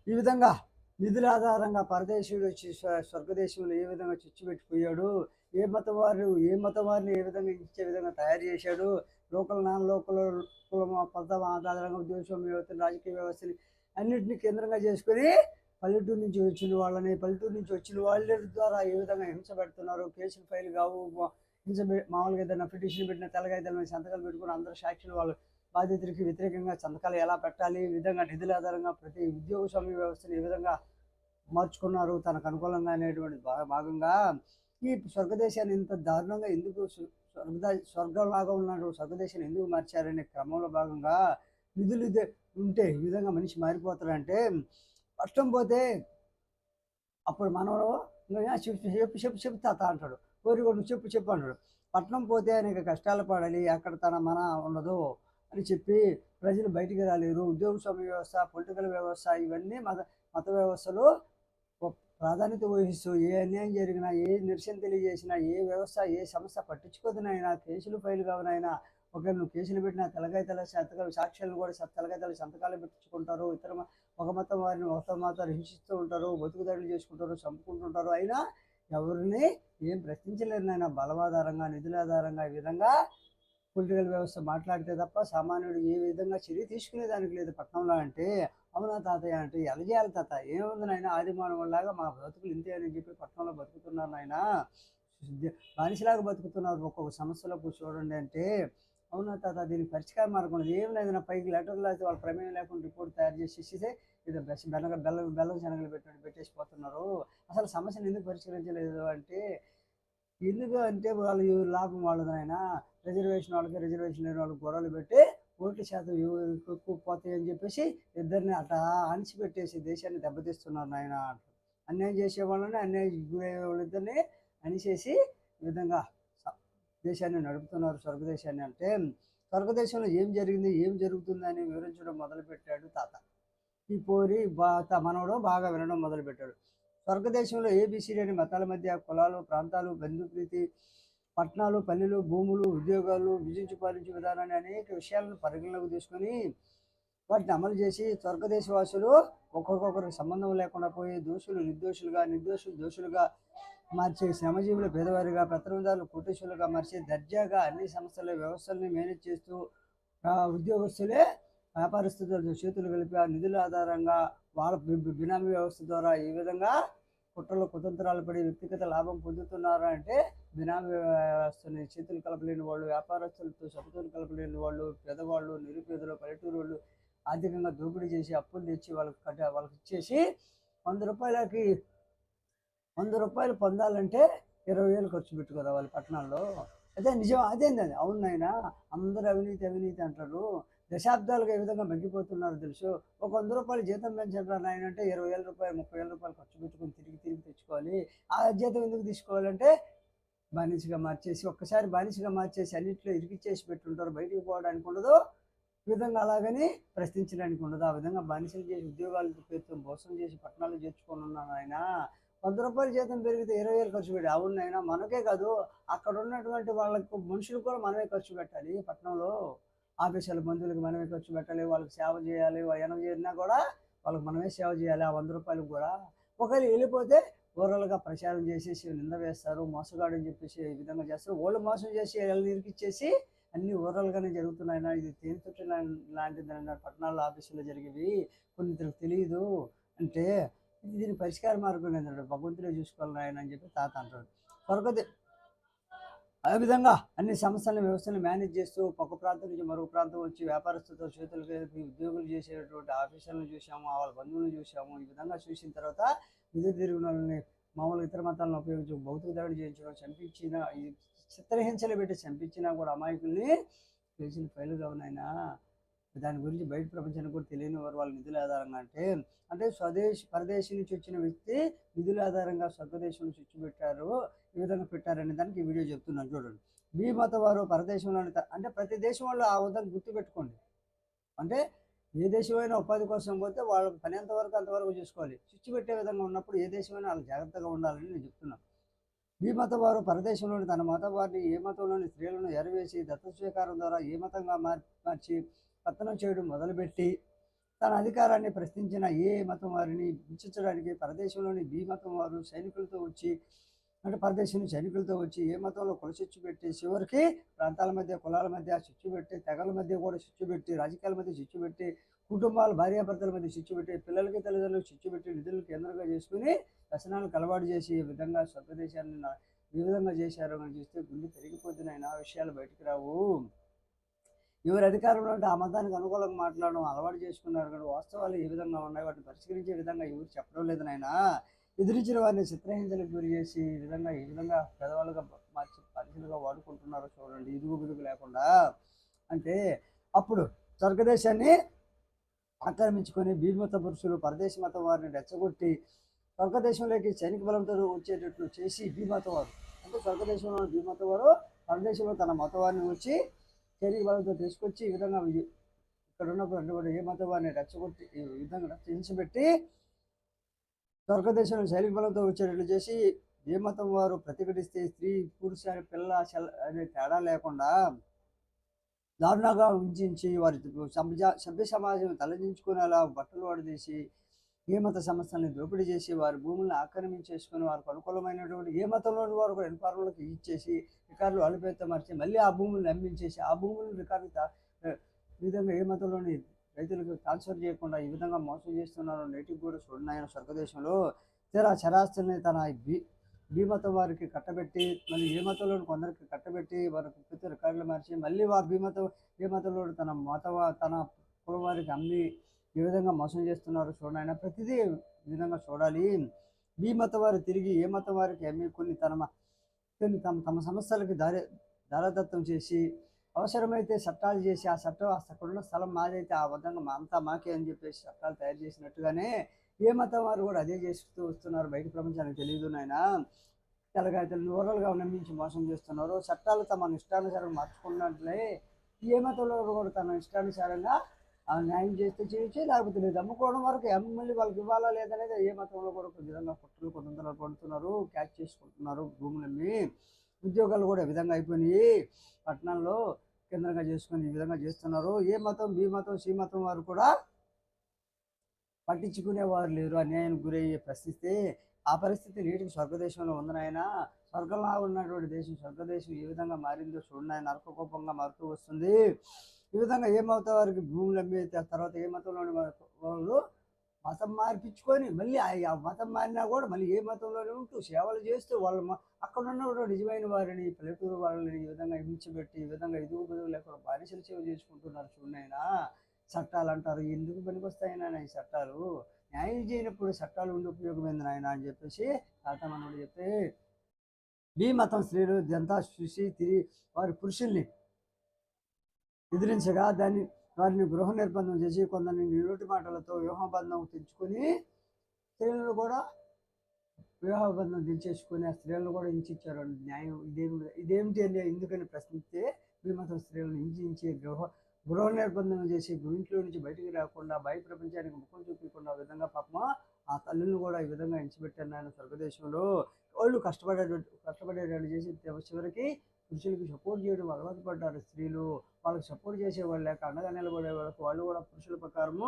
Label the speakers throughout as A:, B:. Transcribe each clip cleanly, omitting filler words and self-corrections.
A: ఈ విధంగా నిధుల ఆధారంగా పరదేశీయుడు వచ్చి స్వర్గదేశంలో ఏ విధంగా చిచ్చుపెట్టిపోయాడు, ఏ మతం వారిని ఏ విధంగా ఇచ్చే విధంగా తయారు చేశాడు, లోకల్ నాన్ లోకల్ కులం పద్ధం ఆధారంగా ఉద్యోగం వ్యవస్థ రాజకీయ వ్యవస్థని అన్నింటినీ కేంద్రంగా చేసుకొని పల్లెటూరు నుంచి వచ్చిన వాళ్ళ ద్వారా ఏ విధంగా హింస పెడుతున్నారు, కేసులు ఫైల్ కావు, మామూలుగా ఏదైనా పిటిషన్ పెట్టిన తెల్లగైతే సంతకాలు పెట్టుకుని అందరూ సాక్షులు వాళ్ళు బాధితులకి వ్యతిరేకంగా సంతకాలు ఎలా పెట్టాలి, ఈ విధంగా నిధుల ఆధారంగా ప్రతి ఉద్యోగ స్వామ్య వ్యవస్థను ఏ విధంగా మార్చుకున్నారు తనకు అనుకూలంగా అనేటువంటి భాగంగా ఈ స్వర్గదేశాన్ని ఇంత దారుణంగా ఎందుకు స్వర్గంలాగా ఉన్నాడు స్వర్గదేశాన్ని ఎందుకు మార్చారనే క్రమంలో భాగంగా నిధులు ఉంటే ఈ విధంగా మనిషి మారిపోతారంటే కష్టం పోతే అప్పుడు మనవడు చెప్పు తాత అంటాడు, కోరికొండు చెప్పు అంటాడు. పట్నం పోతే అనేక కష్టాలు పడాలి, అక్కడ మన ఉండదు అని చెప్పి ప్రజలు బయటికి రాలేరు. ఉద్యోగ స్వామ్య వ్యవస్థ, పొలిటికల్ వ్యవస్థ ఇవన్నీ మత వ్యవస్థలో ప్రాధాన్యత వహిస్తూ ఏ అన్యాయం జరిగినా, ఏ నిరసన తెలియజేసినా, ఏ వ్యవస్థ ఏ సంస్థ పట్టించుకోదనైనా, కేసులు ఫైల్ కావనైనా, ఒకవేళ నువ్వు కేసులు పెట్టినా తెలగైతల సంతకాలు సాక్ష్యాలను కూడా తెలగైతల సంతకాలు పెట్టించుకుంటారు. ఒక మతం వారిని ఒక మతాన్ని హింసిస్తూ ఉంటారు, బతుకుదాడులు చేసుకుంటారు, చంపుకుంటుంటారు. అయినా ఎవరిని ఏం ప్రశ్నించలేరు నాయన. బలవాధారంగా నిధుల ఆధారంగా ఈ విధంగా పొలిటికల్ వ్యవస్థ మాట్లాడితే తప్ప సామాన్యుడు ఏ విధంగా చర్య తీసుకునేదానికి లేదు పట్టణంలో. అంటే అవునా తాతయ్య అంటే ఎలా చేయాలి తాత, ఏముంది నాయన, ఆది మానవులాగా మా బతుకులు ఇంతే అని చెప్పి పట్టణంలో బతుకుతున్నారు నాయన, బానిసలాగా బతుకుతున్నారు ఒక్కొక్క సమస్యలో చూడండి అంటే, అవునా తాత దీనికి పరిష్కార మార్గం ఉంది, ఏం లేదు నా పైకి లెటర్లు రాసి వాళ్ళ ప్రమేయం లేకుండా రిపోర్ట్ తయారు చేసేస్తే ఏదో బెల్లం శనగలు పెట్టేసిపోతున్నారు. అసలు సమస్యను ఎందుకు పరిష్కరించలేదు అంటే, ఎందుకు అంటే వాళ్ళు లాభం వాళ్ళదైనా రిజర్వేషన్ లేని వాళ్ళకి గొడవలు పెట్టి ఓట్ల శాతం ఎక్కువ పోతాయి అని చెప్పేసి ఇద్దరిని అట్లా అణిచిపెట్టేసి దేశాన్ని దెబ్బతీస్తున్నారు నాయన. అన్యాయం చేసే వాళ్ళని అన్యాయం గురయ్యే వాళ్ళిద్దరిని అణిచేసి ఈ విధంగా దేశాన్ని నడుపుతున్నారు స్వర్గదేశాన్ని. అంటే స్వర్గదేశంలో ఏం జరిగింది ఏం జరుగుతుంది అని వివరించడం మొదలుపెట్టాడు తాత. ఈ పోరి మనవడు బాగా వినడం మొదలుపెట్టాడు. స్వర్గదేశంలో ఏబిసిడి అని మతాల మధ్య, కులాలు, ప్రాంతాలు, బంధుప్రీతి, పట్టణాలు, పల్లెలు, భూములు, ఉద్యోగాలు, విధించి పాలించే విధానాన్ని అనేక విషయాలను పరిగణలోకి తీసుకొని వాటిని అమలు చేసి స్వర్గదేశవాసులు ఒకరికొకరికి సంబంధం లేకుండా పోయి దోషులు నిర్దోషులుగా, నిర్దోషులు దోషులుగా మార్చే, శ్రమజీవులు పేదవారిగా, పత్రదారులు కోటేశ్వరులుగా మార్చి దర్జాగా అన్ని సంస్థల వ్యవస్థల్ని మేనేజ్ చేస్తూ ఉద్యోగస్తులే వ్యాపారస్తులతో చేతులు కలిపి ఆ నిధుల ఆధారంగా వాళ్ళ బినామీ వ్యవస్థ ద్వారా ఈ విధంగా కుట్రలు కుతంత్రాలు పడి వ్యక్తిగత లాభం పొందుతున్నారు. అంటే బినామీ వ్యవస్థని చేతులు కలపలేని వాళ్ళు, వ్యాపారస్తులతో సొంతలు కలపలేని వాళ్ళు, పేదవాళ్ళు, నిరుపేదలు, పల్లెటూరు వాళ్ళు ఆర్థికంగా దోపిడీ చేసి అప్పులు తెచ్చి వాళ్ళకి ఇచ్చేసి 100 రూపాయలు పొందాలంటే 20,000 ఖర్చు పెట్టుకోవాలి పట్టణాల్లో. అదే నిజం, అదేంటది అవునైనా అందరూ అవినీతి అంటారు. దశాబ్దాలుగా ఏ విధంగా మగ్గిపోతున్నారు తెలుసు. ఒక 100 రూపాయలు జీతం పెంచండి నాయన అంటే 20,000 రూపాయలు 30,000 రూపాయలు ఖర్చు పెట్టుకుని తిరిగి తెచ్చుకోవాలి. ఆ జీతం ఎందుకు తీసుకోవాలంటే ఒక్కసారి బానిసగా మార్చేసి అన్నింటిలో ఇరికిచ్చేసి పెట్టుంటారు, బయటికి పోవడానికి ఉండదు, ఈ విధంగా అలాగని ప్రశ్నించడానికి ఉండదు. ఆ విధంగా బానిసలు చేసి ఉద్యోగాలు పేరుతో మోసం చేసి పట్టణాలు చేర్చుకొని ఉన్నాను ఆయన. 100 రూపాయలు జీతం పెరిగితే 20,000 ఖర్చు పెట్టి అవునైనా మనకే కాదు అక్కడ ఉన్నటువంటి వాళ్ళకు మనుషులు కూడా మనమే ఖర్చు పెట్టాలి. పట్టణంలో ఆఫీసుల బంధువులకు మనమే ఖర్చు పెట్టాలి, వాళ్ళకి సేవ చేయాలి. వాళ్ళు చేరినా కూడా వాళ్ళకి మనమే సేవ చేయాలి. ఆ 100 రూపాయలకు కూడా ఒకవేళ వెళ్ళిపోతే ఓరల్గా ప్రచారం చేసేసి నింద వేస్తారు, మోసగాడని చెప్పేసి ఈ విధంగా చేస్తారు. వాళ్ళు మోసం చేసి ఇరికిచ్చేసి అన్ని ఓరల్గానే జరుగుతున్నాయి. ఇది తేనెతుట్టు లాంటిది పట్టణాల్లో ఆఫీసులో జరిగేవి కొన్ని తెలియదు అంటే దీని పరిష్కార మార్గం ఏంటంటే భగవంతుడే చూసుకోవాలి ఆయన అని చెప్పి తాత అంటాడు. స్వర్గదే ఆ విధంగా అన్ని సంస్థలను వ్యవస్థలను మేనేజ్ చేస్తూ ఒక ప్రాంతం నుంచి మరొక ప్రాంతం వచ్చి వ్యాపారస్తులతో చేతులు కలిపి ఉద్యోగులు చేసేటటువంటి ఆఫీసర్లను చూసాము, వాళ్ళ బంధువులను చూసాము. ఈ విధంగా చూసిన తర్వాత ఎదురు తిరిగిన వాళ్ళని మామూలు ఇతర మతాలను ఉపయోగించి భౌతిక దాడి చేయించడం, చంపించిన ఈ చిత్రహింసలు పెట్టి చంపించినా కూడా అమాయకుల్ని కేసులు ఫైల్ కావునైనా దాని గురించి బయట ప్రపంచానికి కూడా తెలియని వారు వాళ్ళ నిధుల ఆధారంగా. అంటే పరదేశం నుంచి వచ్చిన వ్యక్తి నిధుల ఆధారంగా స్వర్గదేశం నుంచి పెట్టారు, ఈ విధంగా పెట్టారనే దానికి ఈ వీడియో చెప్తున్నాను చూడండి. మీ మత వారు పరదేశంలోని అంటే ప్రతి దేశం వాళ్ళు ఆ విధంగా గుర్తుపెట్టుకోండి. అంటే ఏ దేశమైనా ఉపాధి కోసం పోతే వాళ్ళ పని అంతవరకు చూసుకోవాలి. పెట్టే విధంగా ఉన్నప్పుడు ఏ దేశమైనా వాళ్ళు జాగ్రత్తగా ఉండాలని నేను చెప్తున్నాను. మీ మత వారు పరదేశంలోని తన మత వారిని ఏ మతంలోని స్త్రీలను ఎరవేసి దత్త స్వీకారం ద్వారా ఏ మతంగా మార్చి పతనం చేయడం మొదలుపెట్టి తన అధికారాన్ని ప్రశ్నించిన ఏ మతం వారిని హింసించడానికి పరదేశంలోని బి మతం వారు సైనికులతో వచ్చి అంటే పరదేశం సైనికులతో వచ్చి ఏ మతంలో కుల చిచ్చు పెట్టి చివరికి ప్రాంతాల మధ్య కులాల మధ్య చిచ్చు పెట్టి తెగల మధ్య కూడా చిచ్చు పెట్టి రాజకీయాల మధ్య చిచ్చు పెట్టి కుటుంబాలు భార్యాభర్తల మధ్య చిచ్చు పెట్టి పిల్లలకి తల్లిదండ్రులకు చిచ్చు పెట్టి నిధులు కేంద్రంగా చేసుకుని వ్యసనాలకు అలవాటు చేసి ఈ విధంగా స్వదేశాన్ని ఈ విధంగా చేశారు అని చూస్తే గుండె పెరిగిపోతున్నాయి ఆ విషయాలు బయటికి రావు. ఎవరి అధికారంలో ఉంటే ఆ మతానికి అనుకూలంగా మాట్లాడడం అలవాటు చేసుకున్నారు కానీ వాస్తవాలు ఏ విధంగా ఉన్నాయి వాటిని పరిష్కరించే విధంగా ఎవరు చెప్పడం లేదు నాయన. ఎదిరించిన వారిని చిత్రహింసలకు గురి చేసి ఈ విధంగా పెదవాళ్ళుగా మార్చి పరిశీలిగా వాడుకుంటున్నారో చూడండి, ఇరుగు బిరుగు లేకుండా. అంటే అప్పుడు స్వర్గదేశాన్ని ఆక్రమించుకొని భీమత పురుషులు పరదేశ మతం వారిని రెచ్చగొట్టి స్వర్గదేశంలోకి సైనిక బలంతో వచ్చేటట్లు చేసి భీమతం వారు అంటే స్వర్గదేశంలో భీమతం వారు పరదేశంలో తన మత వారిని వచ్చి సైనిక బలంతో తీసుకొచ్చి ఈ విధంగా ఇక్కడ ఉన్నప్పుడు ఏ మతం వారిని రెచ్చగొట్టి ఈ విధంగా హింసపెట్టి స్వర్గదేశంలో సైనిక బలంతో వచ్చేటట్లు చేసి ఏ మతం వారు ప్రతిఘటిస్తే స్త్రీ పురుష పిల్ల అనే తేడా లేకుండా దారుణంగా ఉంచి వారి సభ్య సమాజం తలదించుకునేలా బట్టలు వాడదీసి ఏ మత సంస్థల్ని దోపిడీ చేసి వారి భూములను ఆక్రమించేసుకుని వారికి అనుకూలమైనటువంటి ఏ మతంలోని వారు కూడా ఎన్పార్లకు ఇచ్చేసి రికార్డులు అలుపేత మార్చి మళ్ళీ ఆ భూములను అమ్మించేసి ఆ భూములను రికార్డు ఈ విధంగా ఏ మతంలోని రైతులకు ట్రాన్స్ఫర్ చేయకుండా ఈ విధంగా మోసం చేస్తున్నారు. నేటికి కూడా చూడనాయన స్వర్గదేశంలో చరాస్తుల్ని తన బి మతం వారికి కట్టబెట్టి మళ్ళీ ఏ మతంలోని కొందరికి కట్టబెట్టి వారికి ప్రతి రికార్డులు మార్చి మళ్ళీ ఏ మతంలో తన కులం వారికి అమ్మి ఏ విధంగా మోసం చేస్తున్నారు చూడనాయన. ప్రతిదీ ఈ విధంగా చూడాలి. బి మతం వారు తిరిగి ఏ మతం వారికి అమ్మి కొన్ని తమ సమస్యలకి దారదత్తం చేసి అవసరమైతే చట్టాలు చేసి ఆ చట్టం అక్కడున్న స్థలం మాదైతే ఆ విధంగా అంతా మాకే అని చెప్పేసి చట్టాలు తయారు చేసినట్టుగానే ఏ మతం వారు కూడా అదే చేస్తూ వస్తున్నారు. బయట ప్రపంచానికి తెలియదు నాయన. తెల్లగాయతలు నూరలుగా నమ్మించి మోసం చేస్తున్నారు. చట్టాలు తమ ఇష్టానుసారం మార్చుకున్నట్లే ఏ మతంలో కూడా తన ఇష్టానుసారంగా న్యాయం చేస్తే చేయొచ్చు, లేకపోతే లేదు. అమ్ముకోవడం వరకు మళ్ళీ వాళ్ళకి ఇవ్వాలా లేదనేది ఏ మతంలో కూడా ఒక విధంగా కుట్రలు కొంతమంది పడుతున్నారు, క్యాచ్ చేసుకుంటున్నారు భూములన్నీ. ఉద్యోగాలు కూడా ఈ విధంగా అయిపోయినాయి. పట్టణాల్లో కేంద్రంగా చేసుకొని ఈ విధంగా చేస్తున్నారు. ఏ మతం బి మతం సి మతం వారు కూడా పట్టించుకునేవారు లేరు. అన్యాయానికి గురయ్యే ప్రశ్నిస్తే ఆ పరిస్థితి నేటికి స్వర్గదేశంలో ఉంది నాయన. స్వర్గంలా ఉన్నటువంటి దేశం స్వర్గదేశం ఏ విధంగా మారిందో చూడండి, నరకకోపంగా మారుతూ వస్తుంది. ఈ విధంగా ఏ మతం వారికి భూములు అమ్మి తర్వాత ఏ మతంలోని వాళ్ళు మతం మార్పించుకొని మళ్ళీ ఆ మతం మారినా కూడా మళ్ళీ ఏ మతంలోనే ఉంటూ సేవలు చేస్తూ వాళ్ళు అక్కడ ఉన్న నిజమైన వారిని పల్లెటూరు వాళ్ళని ఈ విధంగా హింసపెట్టి ఈ విధంగా ఎదుగు బదుగు లేకుండా బానిసలు సేవ చేసుకుంటున్నారు చూడైనా. చట్టాలు అంటారు, ఎందుకు పనికొస్తాయినా ఈ చట్టాలు? న్యాయం చేయనప్పుడు చట్టాలు ఉండి ఉపయోగం ఏంది నాయన అని చెప్పేసి తాతమనుడు చెప్తే బి మతం స్త్రీలు ఇదంతా చూసి తిరిగి వారి పురుషుల్ని ఎదిరించగా వారిని గృహ నిర్బంధం చేసి కొందరిని నిలుటి మాటలతో వివాహబంధం తెంచుకొని స్త్రీలను కూడా వివాహబంధం తెంచేసుకుని ఆ స్త్రీలను కూడా హింసించారు. న్యాయం ఇదేమిటి అని ఎందుకని ప్రశ్నిస్తే మతం స్త్రీలను హింసించి గృహ నిర్బంధం చేసి ఇంట్లో నుంచి బయటికి రాకుండా బయట ప్రపంచానికి ముఖం చూపించకుండా విధంగా పాపం ఆ తల్లిని కూడా ఈ విధంగా హింసపెట్టాను ఆయన స్వర్గదేశంలో. వాళ్ళు కష్టపడేటట్టు చేసి చివరికి పురుషులకి సపోర్ట్ చేయడం అలవాటు పడ్డారు స్త్రీలు. వాళ్ళకి సపోర్ట్ చేసేవాళ్ళు లేక అండగా నిలబడే వాళ్ళకి వాళ్ళు కూడా పురుషుల ప్రకారము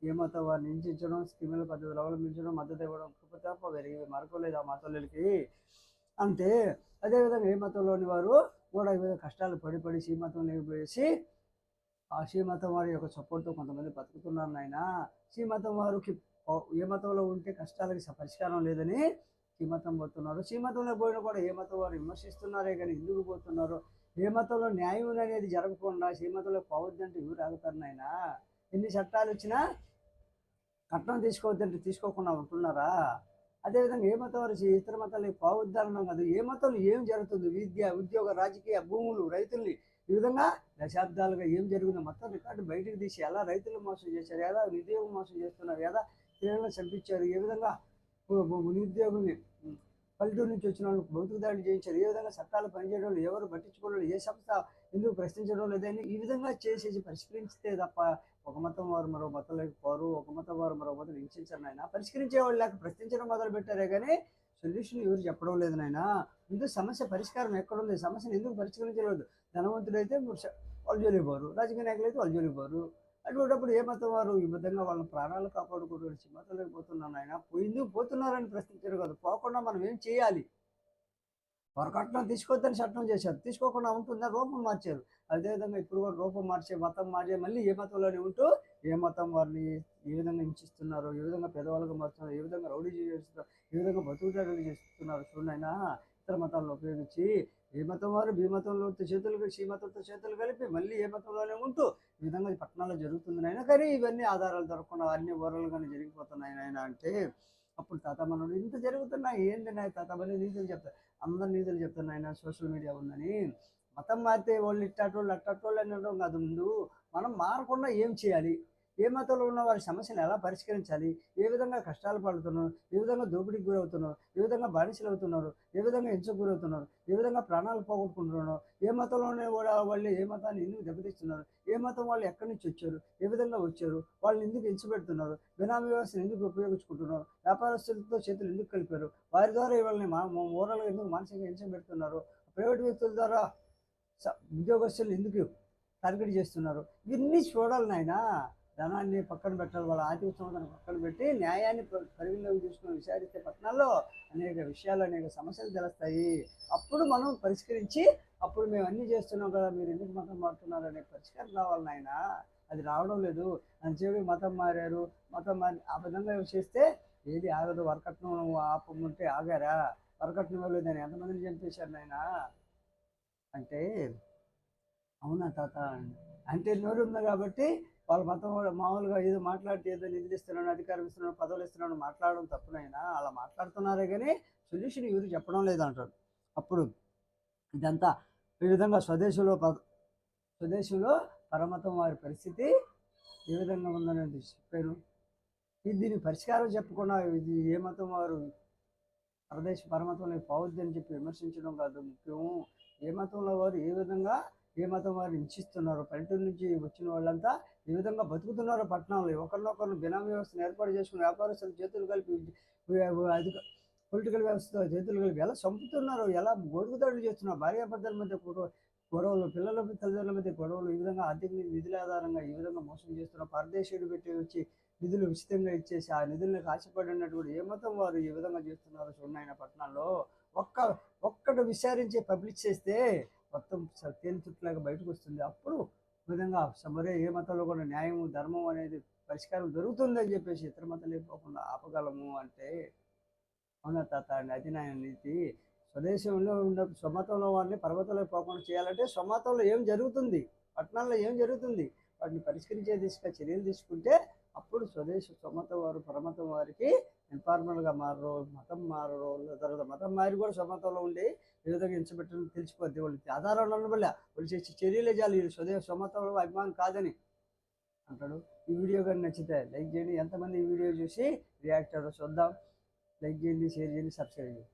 A: ఏ మతం వారిని హింసించడం, స్కీముల పద్ధతులు అవలంబించడం, మద్దతు ఇవ్వడం తప్ప వేరే మరకలేదు ఆ మతంలోకి. అంతే అదేవిధంగా ఏ మతంలోని వారు కూడా ఈ విధంగా కష్టాలు పడి శ్రీమతం పోయేసి ఆ శ్రీమతం వారి యొక్క సపోర్ట్తో కొంతమంది బతుకుతున్నారు నాయన. శ్రీమతం వారికి ఏ మతంలో ఉంటే కష్టాలకి పరిష్కారం లేదని శ్రీమతం పోతున్నారు. శ్రీమతంలో పోయినా కూడా ఏ మతం వారు విమర్శిస్తున్నారే కానీ ఎందుకు పోతున్నారు? ఏ మతంలో న్యాయం అనేది జరగకుండా శ్రీమతంలో పోవద్దంటే ఎవరు ఆగుతారు నాయన? ఎన్ని చట్టాలు వచ్చినా కట్నం తీసుకోవద్దంటే తీసుకోకుండా ఉంటున్నారా? అదేవిధంగా ఏ మతం వారు ఇతర మతాలకు పోవద్దన్నాం కదా. ఏ మతంలో ఏం జరుగుతుంది? విద్య, ఉద్యోగ, రాజకీయ, భూములు, రైతుల్ని ఈ విధంగా దశాబ్దాలుగా ఏం జరిగిందో మొత్తం రికార్డు బయటకు తీసి ఎలా రైతులు మోసం చేశారు, ఎలా నిరుద్యోగం మోసం చేస్తున్నారు, ఎలా స్త్రీలను చంపించారు, ఏ విధంగా నిరుద్యోగుల్ని పల్లెటూరు నుంచి వచ్చిన వాళ్ళకి భౌతిక దాడి చేయించారు, ఏ విధంగా చట్టాలు పనిచేయడం వాళ్ళు ఎవరు పట్టించుకోవడం, ఏ సంస్థ ఎందుకు ప్రశ్నించడం లేదని ఈ విధంగా చేసేసి పరిష్కరించితే తప్ప ఒక మతం వారు మరో మతం లేకపోరు, ఒక మతం వారు మరో మతం హింసించారు నాయన. పరిష్కరించేవాళ్ళు లేక ప్రశ్నించడం మొదలు పెట్టారే కానీ సొల్యూషన్ ఎవరు చెప్పడం లేదు నాయన. ముందు సమస్య పరిష్కారం ఎక్కడుంది? సమస్యను ఎందుకు పరిష్కరించలేదు? ధనవంతుడైతే వాళ్ళు జోలిపోరు, రాజకీయ నాయకులు అయితే వాళ్ళు జోలిపోరు, అటువంటిప్పుడు ఏ మతం వారు ఈ విధంగా వాళ్ళ ప్రాణాలు కాపాడుకుంటూ మతంలోకి పోతున్నాను ఆయన ఎందుకు పోతున్నారని ప్రశ్నించారు కదా, పోకుండా మనం ఏం చేయాలి? వారు కట్నం తీసుకోవద్దని చట్టం చేశారు, తీసుకోకుండా ఉంటుందని రూపం మార్చారు. అదేవిధంగా ఇప్పుడు కూడా రూపం మార్చే మతం మార్చే మళ్ళీ ఏ మతంలోనే ఉంటూ ఏ మతం వారిని ఏ విధంగా హింసిస్తున్నారో, ఏ విధంగా పేదవాళ్ళుగా మారుతున్నారు, ఏ విధంగా రౌడీ చేస్తున్నారు, ఏ విధంగా బతుకుతాడు చేస్తున్నారు చూడండి ఆయన. ఇతర మతాలను ఉపయోగించి ఏ మతం వారు బి మతంలో చేతులు కలిసి ఈ మతంతో చేతులు కలిపి మళ్ళీ ఏ మతంలోనే ఉంటూ ఈ విధంగా ఈ పట్టణాల్లో జరుగుతుంది ఆయన. కానీ ఇవన్నీ ఆధారాలు దొరకకుండా అన్ని ఓరలుగానే జరిగిపోతున్నాయి ఆయన అంటే అప్పుడు తాత మనోడు ఇంత జరుగుతున్నాయి ఏంది నాయ తాత మళ్ళీ నీతులు చెప్తారు, అందరు నీతులు చెప్తున్నారు ఆయన సోషల్ మీడియా ఉందని. మతం మారితే వాళ్ళు ఇట్టాటోళ్ళు అట్టాటోళ్ళు అనడం కాదు, ముందు మనం మారకుండా ఏం చేయాలి, ఏ మతంలో ఉన్న వారి సమస్యను ఎలా పరిష్కరించాలి, ఏ విధంగా కష్టాలు పడుతున్నారు, ఏ విధంగా దోపిడీకి గురవుతున్నారు, ఏ విధంగా బానిసలు అవుతున్నారు, ఏ విధంగా హింసకు గురవుతున్నారు, ఏ విధంగా ప్రాణాలు పోగొట్టుకుంటున్నారు, ఏ మతంలోనే కూడా వాళ్ళు ఏ మతాన్ని ఎందుకు దెబ్బతీస్తున్నారు, ఏ మతం వాళ్ళు ఎక్కడి నుంచి వచ్చారు, ఏ విధంగా వచ్చారు, వాళ్ళని ఎందుకు హింసపెడుతున్నారు, బినామీ వ్యవస్థను ఎందుకు ఉపయోగించుకుంటున్నారు, వ్యాపారస్తులతో చేతులు ఎందుకు కలిపారు, వారి ద్వారా వాళ్ళని ఓరల్గా ఎందుకు మానసికంగా హింసపెడుతున్నారు, ప్రైవేట్ వ్యక్తుల ద్వారా ఉద్యోగస్తులు ఎందుకు టార్గెట్ చేస్తున్నారు, ఇవన్నీ చూడాలి నాయన. ధనాన్ని పక్కన పెట్టాలి, వాళ్ళ ఆర్థిక సంస్థను పక్కన పెట్టి న్యాయాన్ని పరిగణలోకి తీసుకుని విచారిస్తే పట్టణాల్లో అనేక విషయాలు అనేక సమస్యలు తెలుస్తాయి. అప్పుడు మనం పరిష్కరించి అప్పుడు మేము అన్నీ చేస్తున్నాం కదా మీరు ఎందుకు మతం మారుతున్నారు అనే పరిష్కారం రావాలి నాయన. అది రావడం లేదు అని చెప్పి మతం మారారు, మతం మారి ఆ విధంగా చేస్తే ఏది ఆగదు. వరకట్నం ఆపముంటే ఆగారా? వరకట్నం ఇవ్వలేదని ఎంతమందిని చంపేశారు నాయన అంటే అవునా తాత అంటే నోరు ఉంది కాబట్టి వాళ్ళ మతం మామూలుగా ఏదో మాట్లాడితే ఏదో నిధులు ఇస్తున్నాను, అధికారం ఇస్తున్నాను, పదవులు ఇస్తున్నాను మాట్లాడడం తప్పునైనా అలా మాట్లాడుతున్నారే కానీ సొల్యూషన్ ఎవరు చెప్పడం లేదంటారు. అప్పుడు ఇదంతా ఈ విధంగా స్వదేశంలో పరమతం వారి పరిస్థితి ఏ విధంగా ఉందని చెప్పాను. దీనికి పరిష్కారం చెప్పకుండా ఇది ఏ మతం వారు పరమతంలో పోవద్దు అని చెప్పి విమర్శించడం కాదు ముఖ్యం. ఏ మతంలో వారు ఏ విధంగా ఏ మతం వారు హింసిస్తున్నారు, పల్లెటూరు నుంచి వచ్చిన వాళ్ళంతా ఏ విధంగా బతుకుతున్నారో పట్టణంలో ఒకరినొకరు బినామీ వ్యవస్థను ఏర్పాటు చేసుకుని వ్యాపారస్తులు చేతులు కలిపి అధిక పొలిటికల్ వ్యవస్థతో చేతులు కలిపి ఎలా చంపుతున్నారు, ఎలా గొడుగుదాడులు చేస్తున్నారు, భార్యాభర్తల మధ్య గొడవలు, పిల్లల తల్లిదండ్రుల మధ్య గొడవలు, ఈ విధంగా ఆర్థిక నిధుల ఆధారంగా ఈ విధంగా మోసం చేస్తున్నారు. పరదేశీయుడు పెట్టి వచ్చి నిధులు ఉచితంగా ఇచ్చేసి ఆ నిధులకు ఆశపడినటువంటి ఏ మతం వారు ఏ విధంగా చేస్తున్నారు చూడాయన పట్టణాల్లో. ఒక్కటి విచారించి పబ్లిష్ చేస్తే మొత్తం తేలి చుట్టలాగా బయటకు వస్తుంది. అప్పుడు విధంగా మరే ఏ మతంలో కూడా న్యాయం ధర్మం అనేది పరిష్కారం దొరుకుతుందని చెప్పేసి ఇతర మతం లేకపోకుండా ఆపగలము అంటే అవునా తాత అండి. అది నా నీతి. స్వదేశంలో ఉన్న స్వమతంలో వారిని పర్వతంలో పోకుండా చేయాలంటే స్వమతంలో ఏం జరుగుతుంది, పట్టణాల్లో ఏం జరుగుతుంది, వాటిని పరిష్కరించే దిశగా చర్యలు తీసుకుంటే అప్పుడు స్వమతం వారు పరమతం వారికి ఇన్ఫార్మల్గా మారరు, మతం మారరు. తర్వాత మతం మారి కూడా స్వమతంలో ఉండి ఏ విధంగా హింసపెట్టడం తెలిసిపోద్ది. వాళ్ళకి ఆధారాలు ఉండబల్ల వాళ్ళు చేసే చర్యలే చాలు వీళ్ళు స్వమతంలో అభిమానం కాదని అంటాడు. ఈ వీడియో కానీ నచ్చితే లైక్ చేయండి. ఎంతమంది ఈ వీడియో చూసి రియాక్ట్ అవ్వడం చూద్దాం. లైక్ చేయండి, షేర్ చేయండి, సబ్స్క్రైబ్ చేయండి.